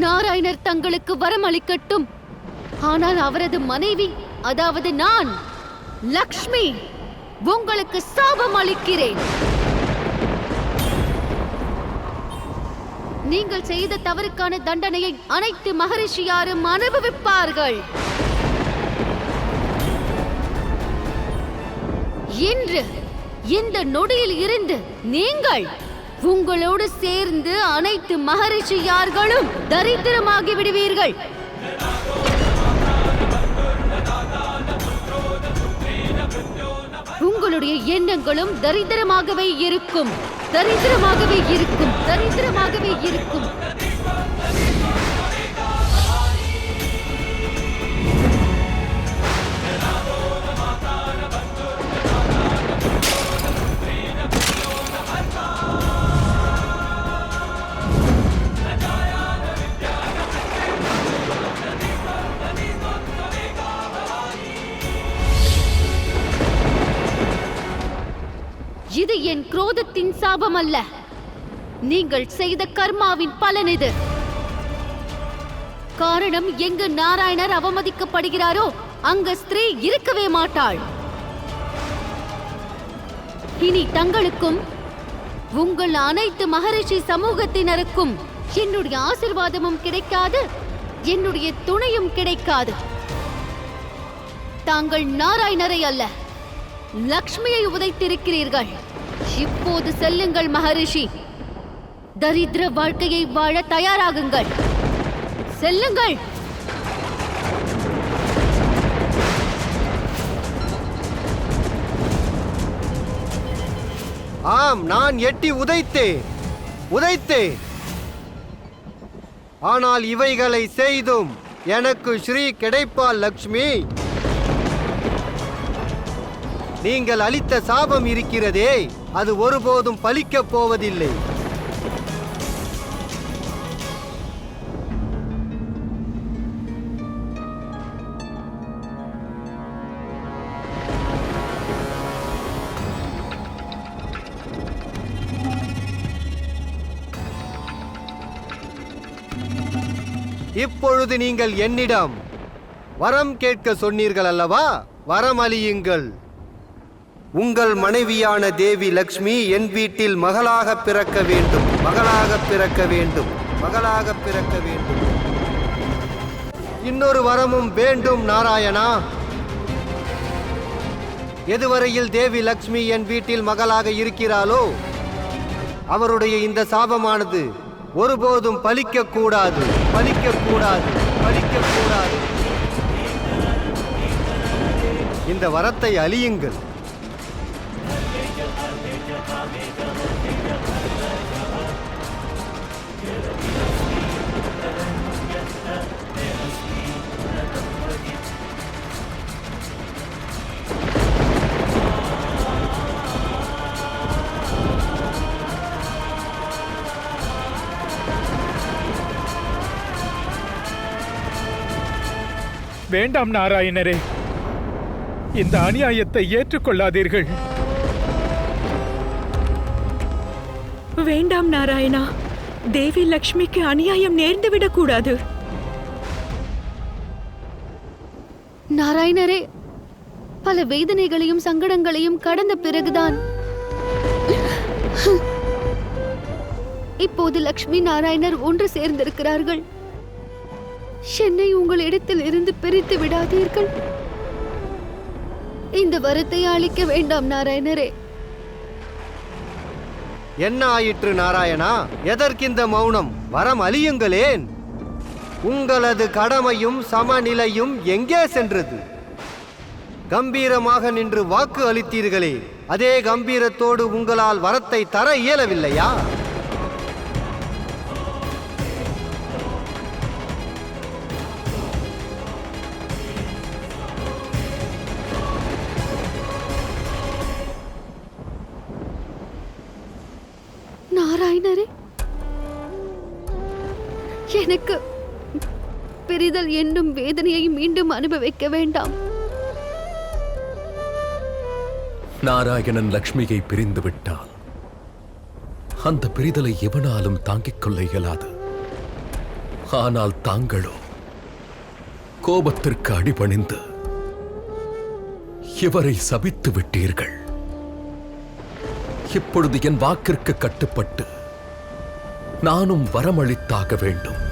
நாராயணர் தங்களுக்கு வரமளிக்கட்டும். ஆனால் அவரது மனைவி, அதாவது நான் லக்ஷ்மி, உங்களுக்கு சாபம் அளிக்கிறேன். நீங்கள் செய்த தவறுக்கான தண்டனையை அனைத்து மகரிஷியாரும் அனுபவிப்பார்கள். இன்று இந்த நொடியில் இருந்து நீங்கள் உங்களோடு சேர்ந்து அனைத்து மகரிஷியார்களும் தரித்திரமாகி விடுவீர்கள். உங்களுடைய எண்ணங்களும் தரித்திரமாகவே இருக்கும், தரித்திரமாகவே இருக்கும், தரித்திரமாகவே இருக்கும். இது என் குரோதத்தின் சாபம் அல்ல, நீங்கள் செய்த கர்மாவின் பலன் இது. காரணம், எங்கு நாராயணர் அவமதிக்கப்படுகிறாரோ அங்கு ஸ்திரீ இருக்கவே மாட்டாள். இனி தங்களுக்கும் உங்கள் அனைத்து மகரிஷி சமூகத்தினருக்கும் என்னுடைய ஆசீர்வாதமும் கிடைக்காது, என்னுடைய துணையும் கிடைக்காது. தாங்கள் நாராயணரை அல்ல, லக்ஷ்மியை உதைத்திருக்கிறீர்கள். இப்போது செல்லுங்கள் மகரிஷி, தரித்திர வாழ்க்கையை வாழ தயாராகுங்கள். செல்லுங்கள். ஆம், நான் எட்டி உதைத்தேன். ஆனால் இவைகளை செய்தும் எனக்கு ஸ்ரீ கிடைப்பால் லக்ஷ்மி. நீங்கள் அளித்த சாபம் இருக்கிறதே, அது ஒருபோதும் பலிக்கப் போவதில்லை. இப்பொழுது நீங்கள் என்னிடம் வரம் கேட்க சொன்னீர்கள் அல்லவா? வரம் அளியுங்கள். உங்கள் மனைவியான தேவி லக்ஷ்மி என் வீட்டில் மகளாக பிறக்க வேண்டும், மகளாக பிறக்க வேண்டும், மகளாக பிறக்க வேண்டும். இன்னொரு வரமும் வேண்டும் நாராயணா. எதுவரையில் தேவி லக்ஷ்மி என் வீட்டில் மகளாக இருக்கிறாளோ அவருடைய இந்த சாபமானது ஒருபோதும் பலிக்கக்கூடாது, பலிக்கக்கூடாது, பலிக்கக்கூடாது. இந்த வரத்தை அளியுங்கள். வேண்டாம் நாராயணரே, இந்த அநியாயத்தை ஏற்றுக்கொள்ளாதீர்கள். வேண்டாம் நாராயணா, தேவி லக்ஷ்மிக்கு அநியாயம் நேர்ந்துவிடக் கூடாது. நாராயணரே, பல வேதனைகளையும் சங்கடங்களையும் கடந்த பிறகுதான் இப்போது லக்ஷ்மி நாராயணர் ஒன்று சேர்ந்திருக்கிறார்கள். என்னை உங்களிடத்தில் இருந்து பிரித்து விடாதீர்கள். இந்த வரத்தை அளிக்க வேண்டாம் நாராயணரே. என்ன ஆயிற்று நாராயணா? எதற்கிந்த மௌனம்? வரம் அளியுங்களேன். உங்களது கடமையும் சமநிலையும் எங்கே சென்றது? கம்பீரமாக நின்று வாக்கு அளித்தீர்களே, அதே கம்பீரத்தோடு உங்களால் வரத்தை தர இயலவில்லையா? நாராயணரே, எனக்கு பிரிதல் என்னும் வேதனையை மீண்டும் அனுபவிக்க வேண்டாம். நாராயணன் லக்ஷ்மியை பிரிந்து விட்டால் அந்த பிரிதலை எவனாலும் தாங்கிக் கொள்ள இயலாது. ஆனால் தாங்களோ கோபத்திற்கு அடிபணிந்து இவரை சபித்து விட்டீர்கள். இப்பொழுது என் வாக்கிற்கு கட்டுப்பட்டு நானும் வரமளித்தாக வேண்டும்.